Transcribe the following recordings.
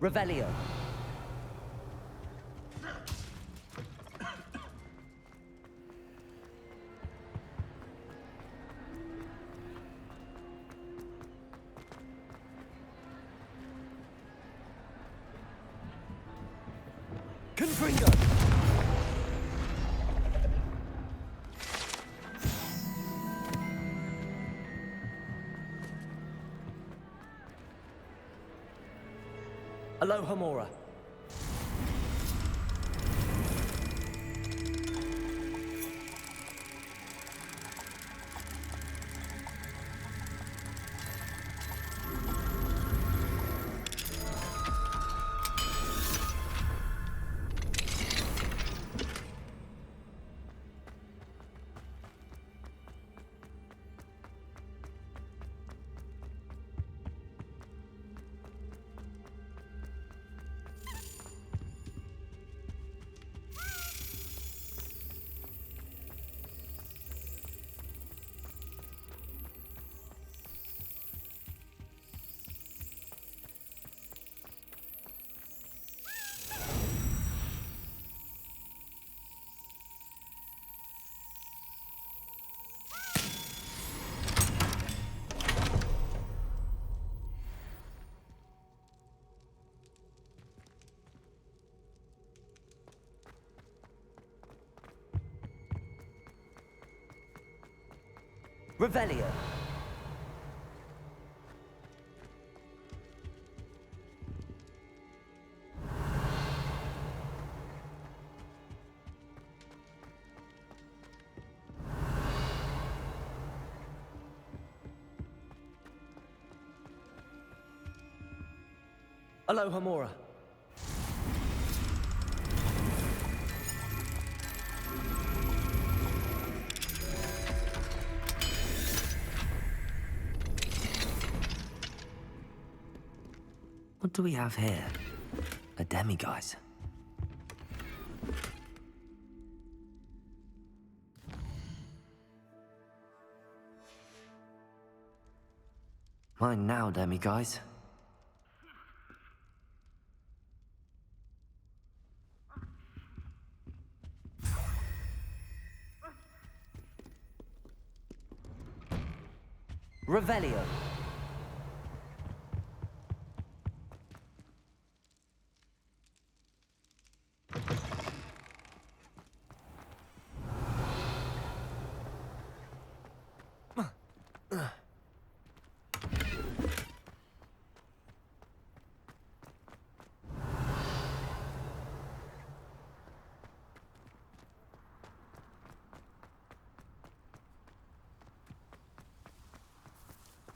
Revelio. Confringo. Alohomora. Revelio. Alohomora. What do we have here? A demiguise. Mine now, demiguise. Revelio.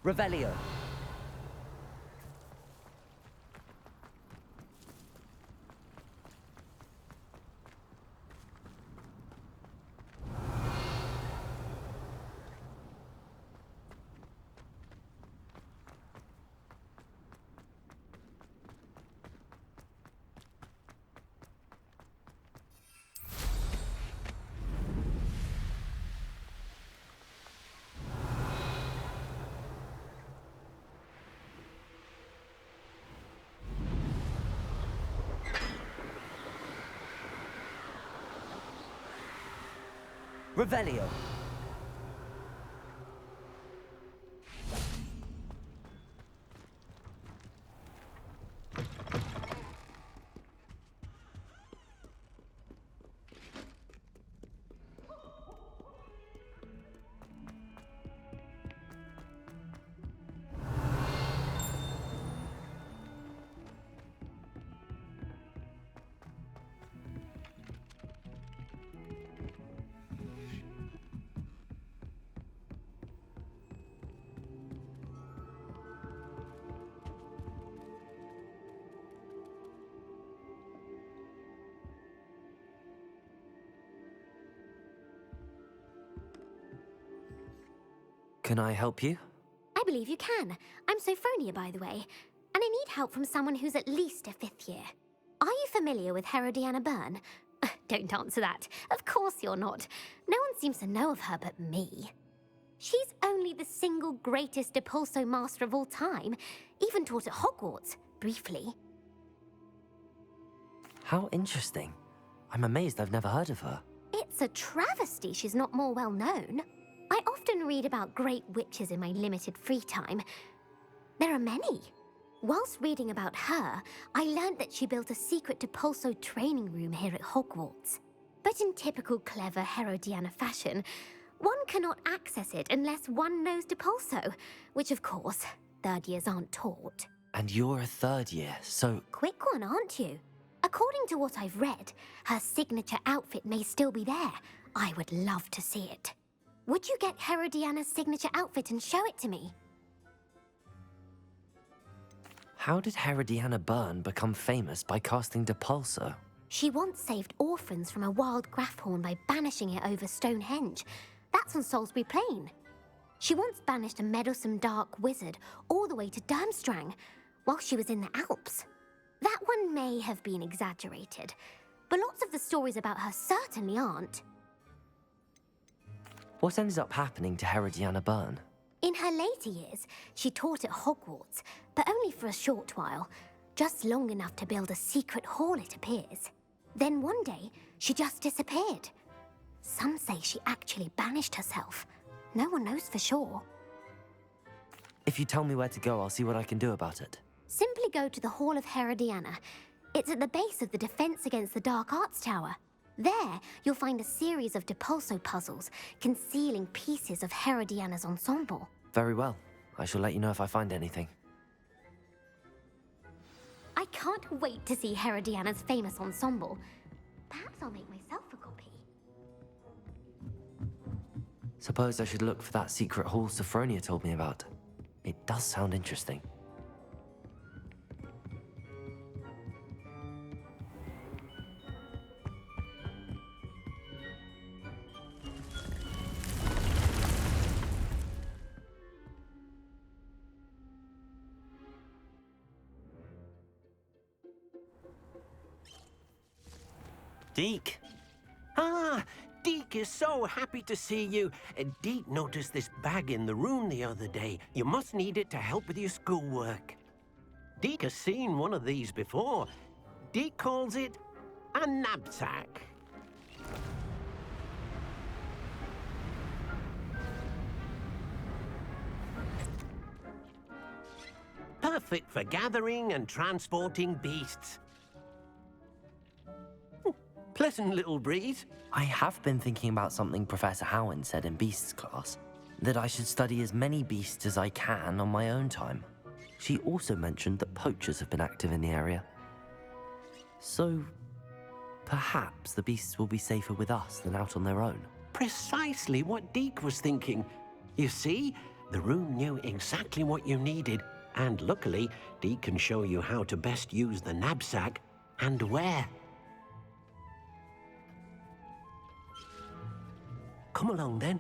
Revelio. Revelio. Can I help you? I believe you can. I'm Sophronia, by the way, and I need help from someone who's at least a 5th year. Are you familiar with Herodiana Byrne? Don't answer that. Of course you're not. No one seems to know of her but me. She's only the single greatest Depulso master of all time, even taught at Hogwarts, briefly. How interesting. I'm amazed I've never heard of her. It's a travesty she's not more well known. I often read about great witches in my limited free time. There are many. Whilst reading about her, I learned that she built a secret Depulso training room here at Hogwarts. But in typical clever Herodiana fashion, one cannot access it unless one knows Depulso, which of course, third years aren't taught. And you're a third year, so... Quick one, aren't you? According to what I've read, her signature outfit may still be there. I would love to see it. Would you get Herodiana's signature outfit and show it to me? How did Herodiana Byrne become famous by casting Depulso? She once saved orphans from a wild Graffhorn by banishing it over Stonehenge. That's on Salisbury Plain. She once banished a meddlesome dark wizard all the way to Durmstrang while she was in the Alps. That one may have been exaggerated, but lots of the stories about her certainly aren't. What ended up happening to Herodiana Byrne? In her later years, she taught at Hogwarts, but only for a short while, just long enough to build a secret hall, it appears. Then one day, she just disappeared. Some say she actually banished herself. No one knows for sure. If you tell me where to go, I'll see what I can do about it. Simply go to the Hall of Herodiana. It's at the base of the Defense Against the Dark Arts Tower. There, you'll find a series of Depulso puzzles concealing pieces of Herodiana's ensemble. Very well. I shall let you know if I find anything. I can't wait to see Herodiana's famous ensemble. Perhaps I'll make myself a copy. Suppose I should look for that secret hall Sophronia told me about. It does sound interesting. Deke. Ah, Deke is so happy to see you. Deke noticed this bag in the room the other day. You must need it to help with your schoolwork. Deke has seen one of these before. Deke calls it a knapsack. Perfect for gathering and transporting beasts. Pleasant little breeze. I have been thinking about something Professor Howin said in Beasts class, that I should study as many beasts as I can on my own time. She also mentioned that poachers have been active in the area. So, perhaps the beasts will be safer with us than out on their own. Precisely what Deke was thinking. You see, the room knew exactly what you needed, and luckily, Deke can show you how to best use the knapsack and where. Come along, then.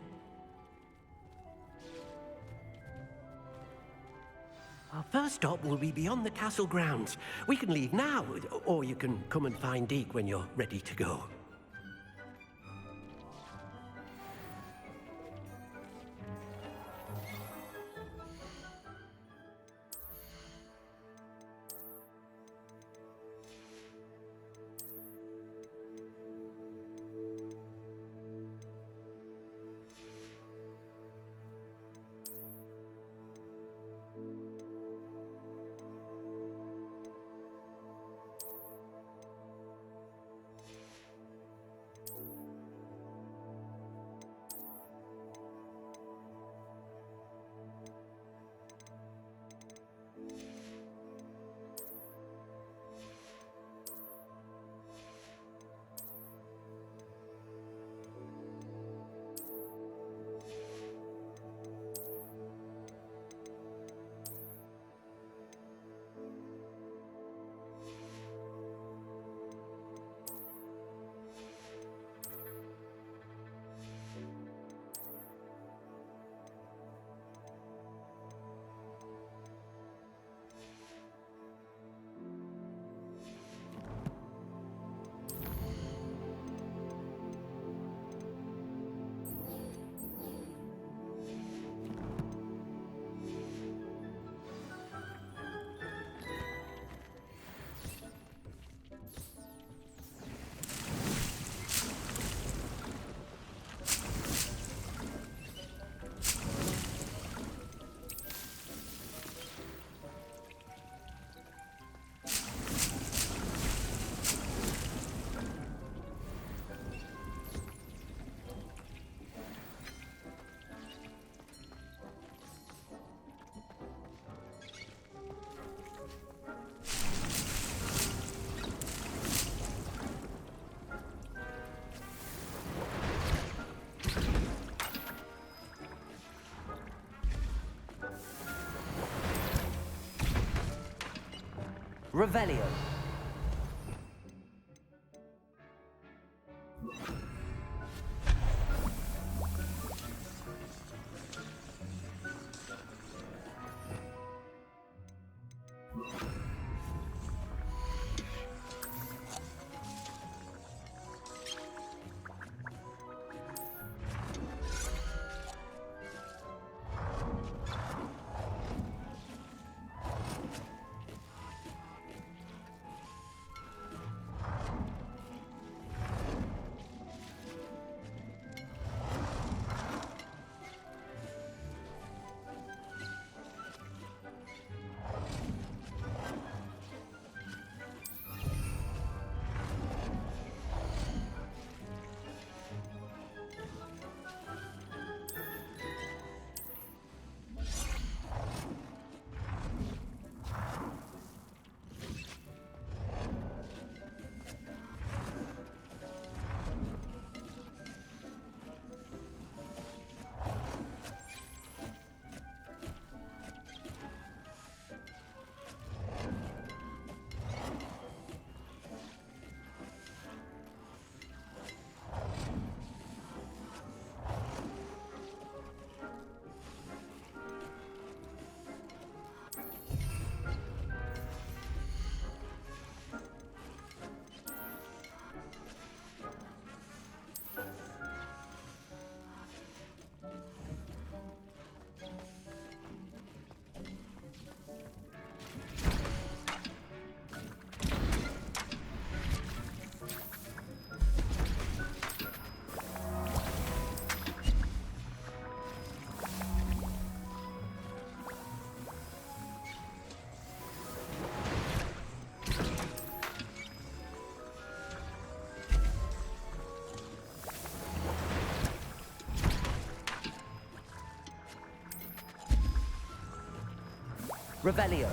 Our first stop will be beyond the castle grounds. We can leave now, or you can come and find Deke when you're ready to go. Revelio. Revelio.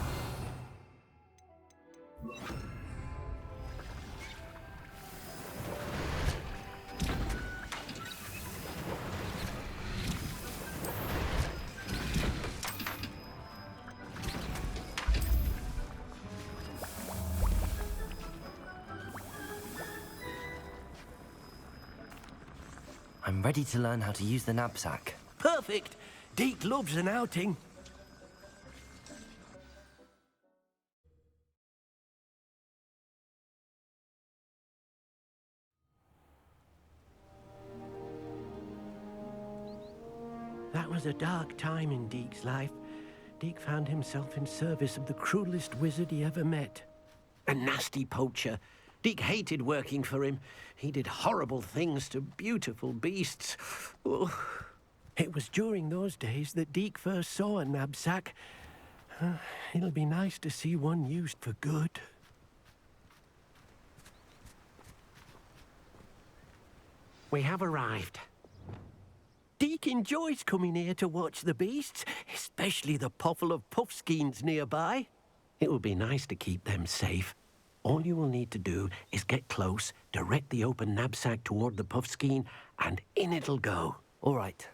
I'm ready to learn how to use the knapsack. Perfect. Deke loves an outing. That was a dark time in Deke's life. Deke found himself in service of the cruelest wizard he ever met. A nasty poacher. Deke hated working for him. He did horrible things to beautiful beasts. Oh. It was during those days that Deke first saw a knapsack. It'll be nice to see one used for good. We have arrived. Deke enjoys coming here to watch the beasts, especially the potful of puffskeins nearby. It will be nice to keep them safe. All you will need to do is get close, direct the open knapsack toward the puffskein, and in it'll go. All right.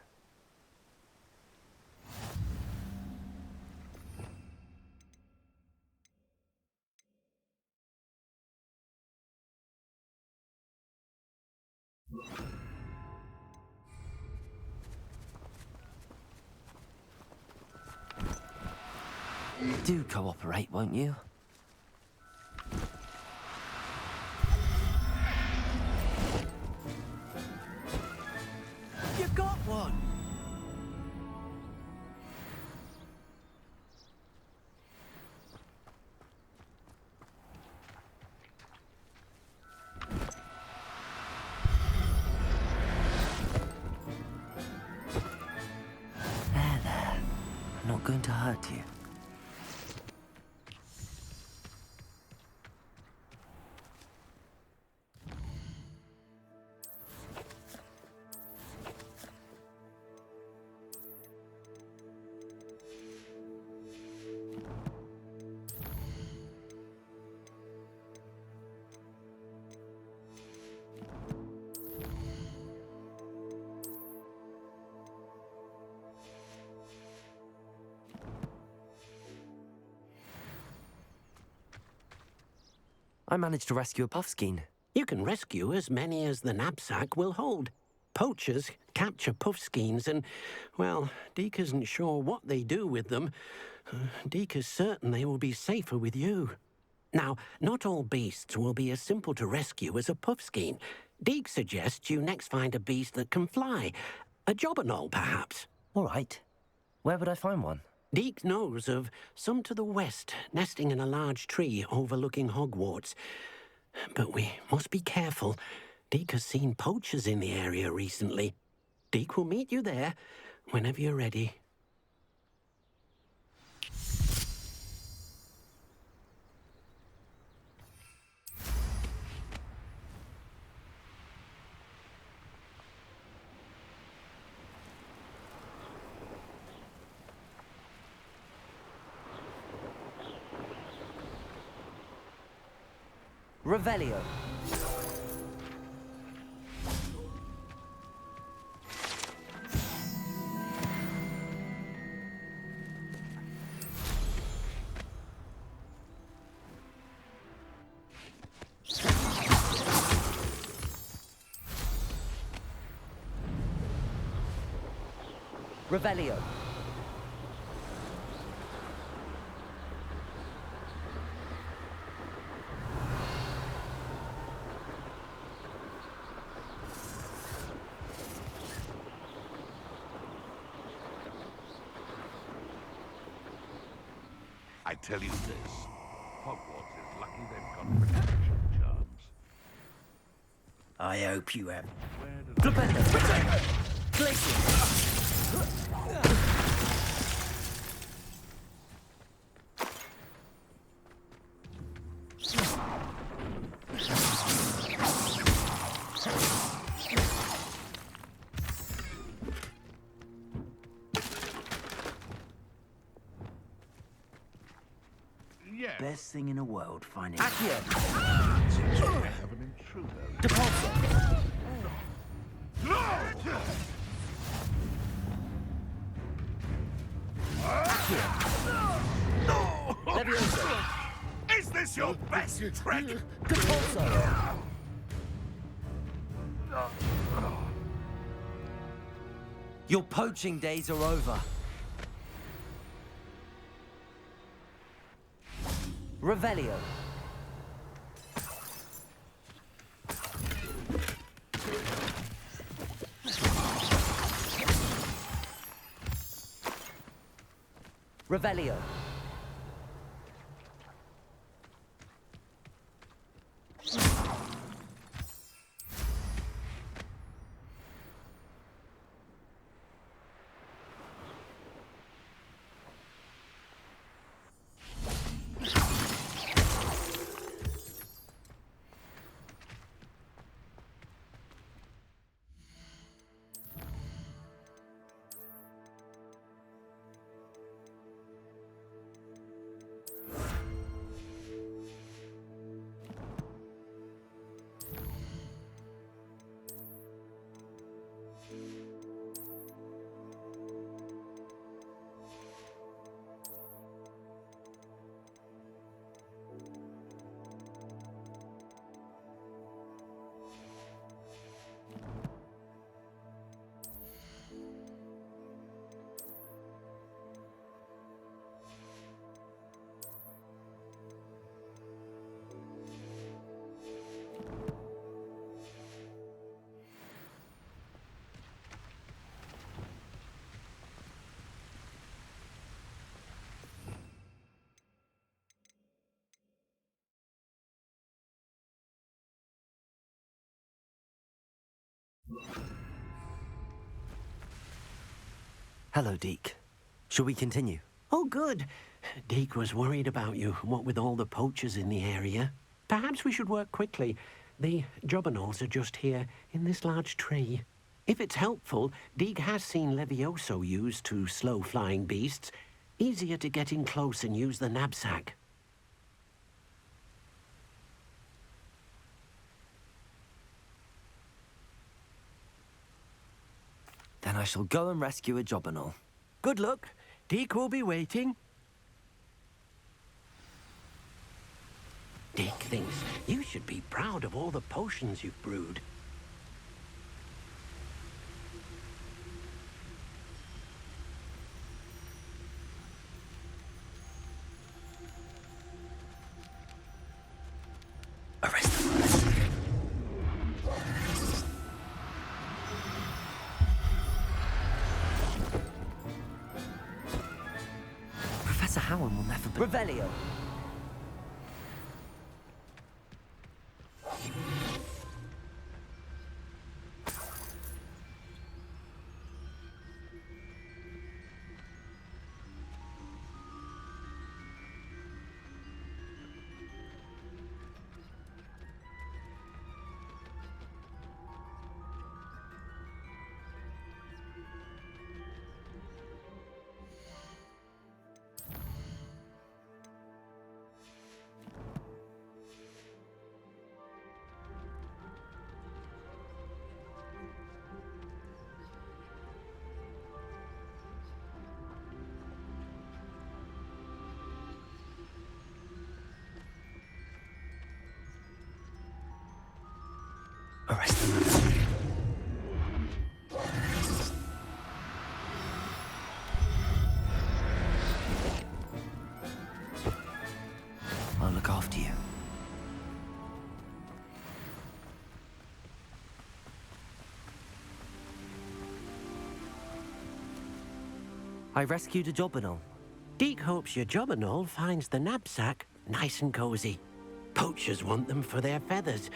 Do cooperate, won't you? You got one! There. I'm not going to hurt you. I managed to rescue a puffskein. You can rescue as many as the knapsack will hold. Poachers capture puffskeins and, well, Deke isn't sure what they do with them. Deke is certain they will be safer with you. Now, not all beasts will be as simple to rescue as a puffskein. Deke suggests you next find a beast that can fly. A jobberknoll, perhaps. All right. Where would I find one? Deke knows of some to the west, nesting in a large tree overlooking Hogwarts. But we must be careful. Deke has seen poachers in the area recently. Deke will meet you there whenever you're ready. Revelio. Revelio. I tell you this, Hogwarts is lucky they've got protection charms. I hope you have. Flipendo. Glacier. Yes, Best thing in the world, finding Accio. seems we have an intruder. Depulso. Levioso. Is this your best trick? Depulso. Your poaching days are over. Revelio. Revelio. Hello, Deke. Shall we continue? Oh, good. Deke was worried about you, what with all the poachers in the area. Perhaps we should work quickly. The jobberknolls are just here, in this large tree. If it's helpful, Deke has seen Levioso used to slow flying beasts. Easier to get in close and use the knapsack. Then I shall go and rescue a jobberknoll. Good luck. Deke will be waiting. Deke thinks proud of all the potions you've brewed. Arrest them. Professor Howard will never be... Revelio. Arrest them. I'll look after you. I rescued a Jobberknoll. Deke hopes your Jobberknoll finds the knapsack nice and cozy. Poachers want them for their feathers,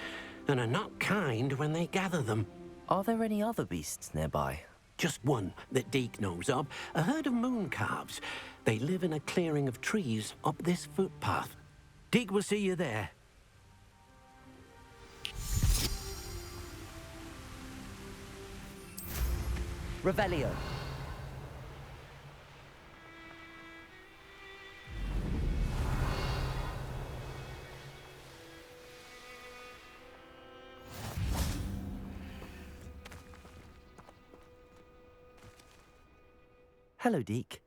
and are not kind when they gather them. Are there any other beasts nearby? Just one that Deke knows of, a herd of moon calves. They live in a clearing of trees up this footpath. Deke will see you there. Revelio. Hello, Deke.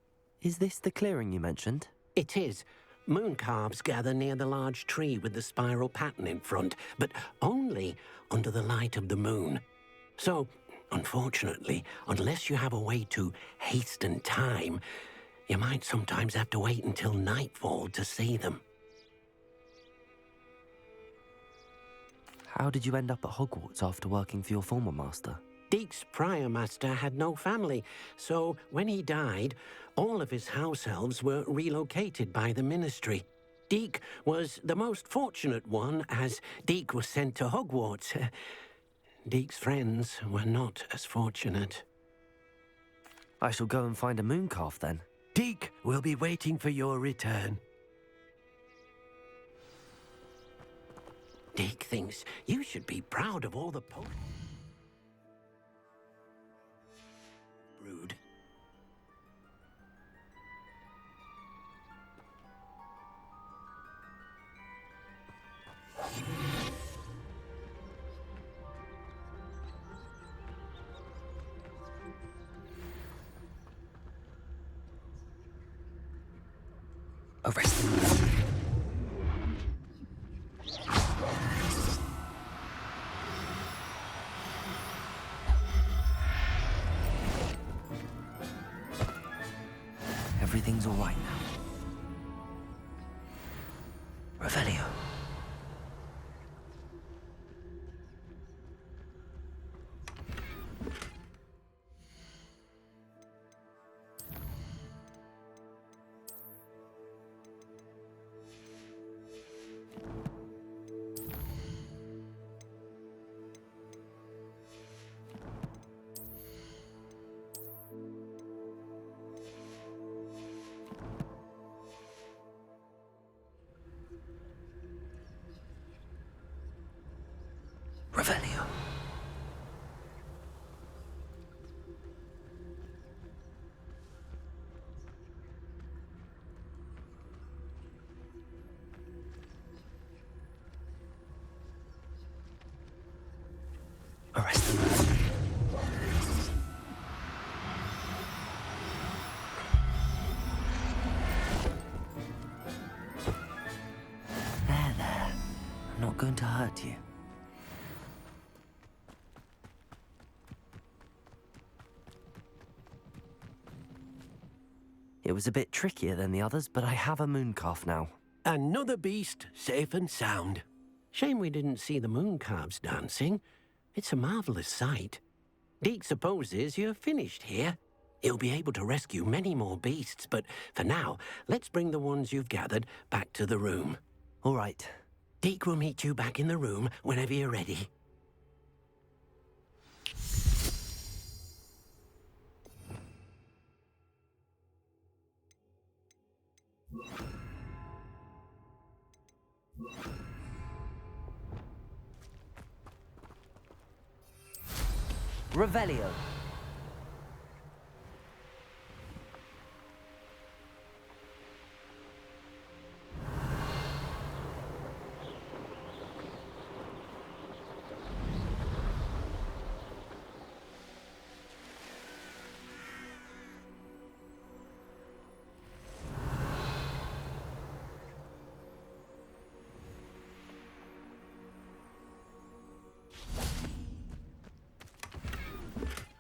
Is this the clearing you mentioned? It is. Moon calves gather near the large tree with the spiral pattern in front, but only under the light of the moon. So, unfortunately, unless you have a way to hasten time, you might sometimes have to wait until nightfall to see them. How did you end up at Hogwarts after working for your former master? Deke's prior master had no family, so when he died, all of his house elves were relocated by the ministry. Deke was the most fortunate one, as Deke was sent to Hogwarts. Deke's friends were not as fortunate. I shall go and find a moon calf then. Deke will be waiting for your return. Deke thinks you should be proud of all the brood. Arrest them. Everything's all right now. Revelio. Revelio. Arrest them. There. I'm not going to hurt you. was a bit trickier than the others, but I have a moon calf now. Another beast, safe and sound. Shame we didn't see the moon calves dancing. It's a marvelous sight. Deke supposes you're finished here. He'll be able to rescue many more beasts, but for now, let's bring the ones you've gathered back to the room. All right. Deke will meet you back in the room whenever you're ready. Revelio.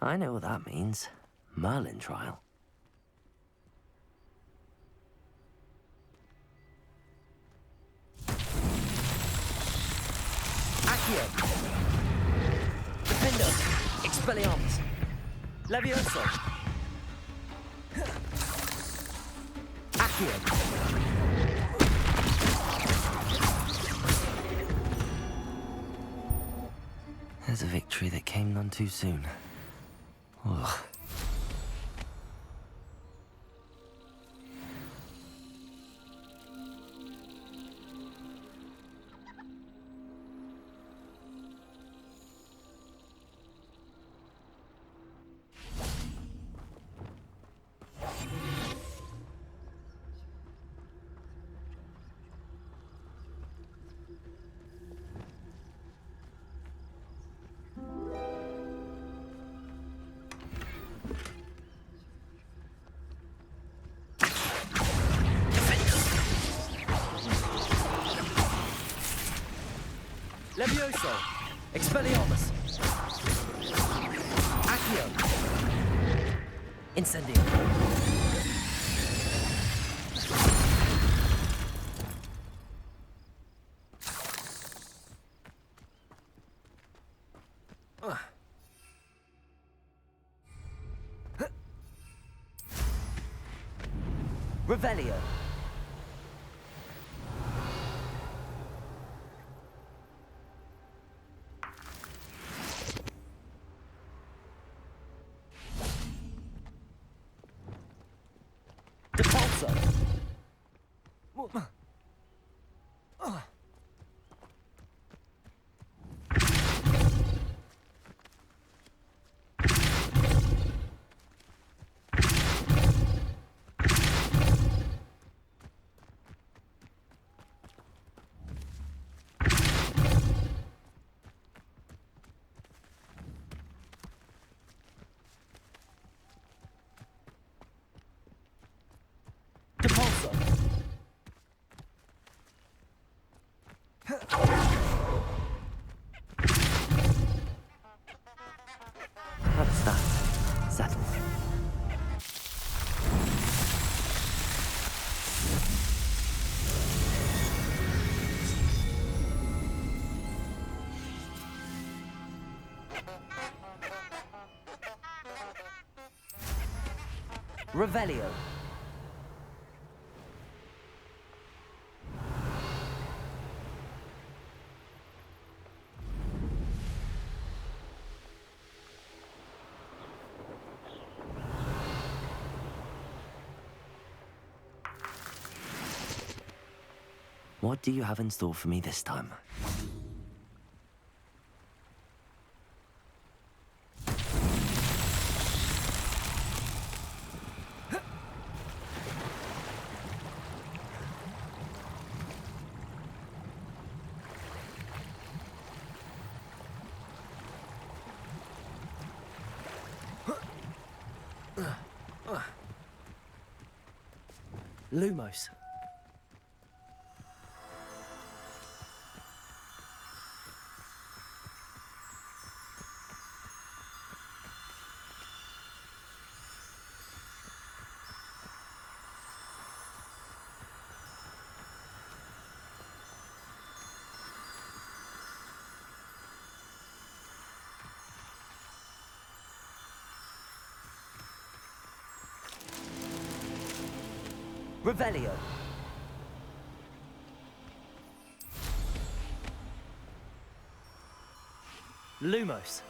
I know what that means. Merlin trial. Accio. Defendo. Expelliarmus. Levioso. Accio. There's a victory that came none too soon. Ugh. Levioso. Expelliarmus. Accio. Incendio. Revelio. Depulso. Depulso. What's that? Settle. Revelio. What do you have in store for me this time? Lumos. Revelio. Lumos.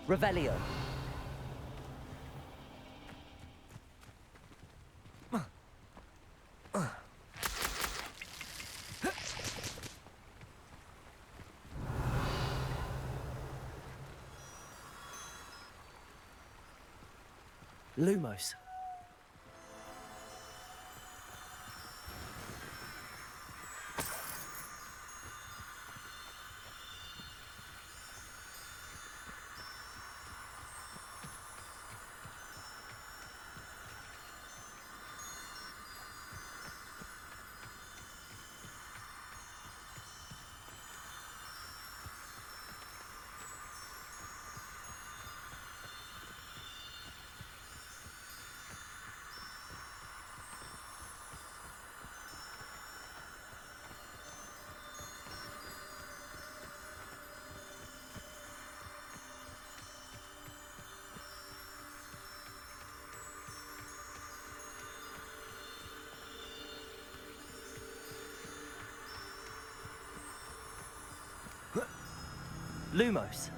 Revelio. Lumos. Lumos.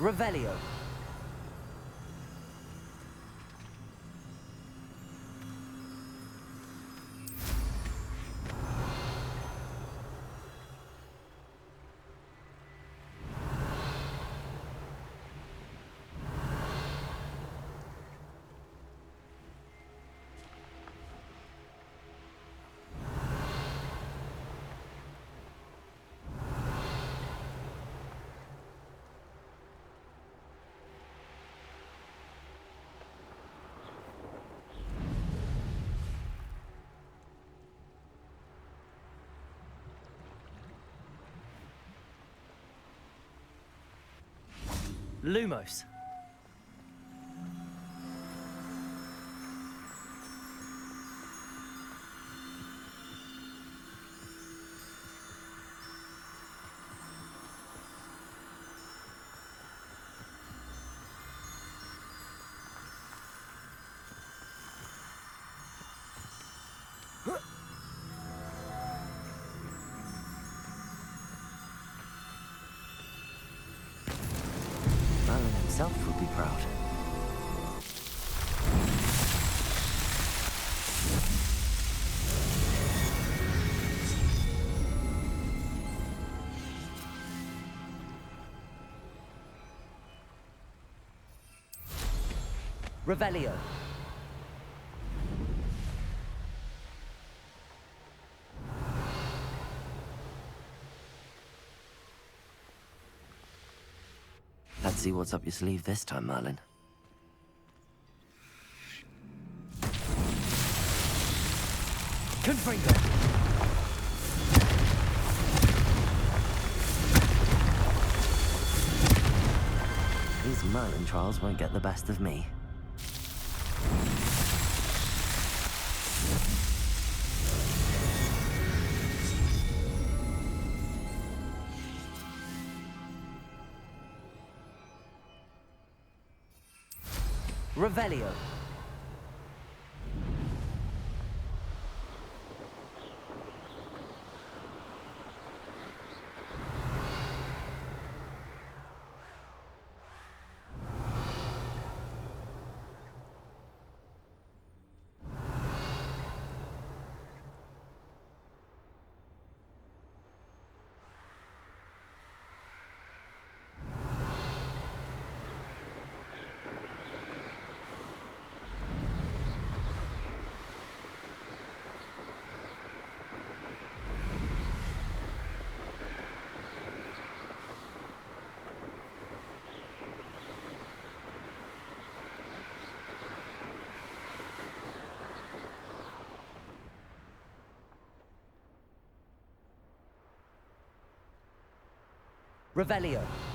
Revelio. Lumos. Merlin himself would be proud. Revelio. Let's see what's up your sleeve this time, Merlin. Confringo. These Merlin trials won't get the best of me. Revelio. Revelio.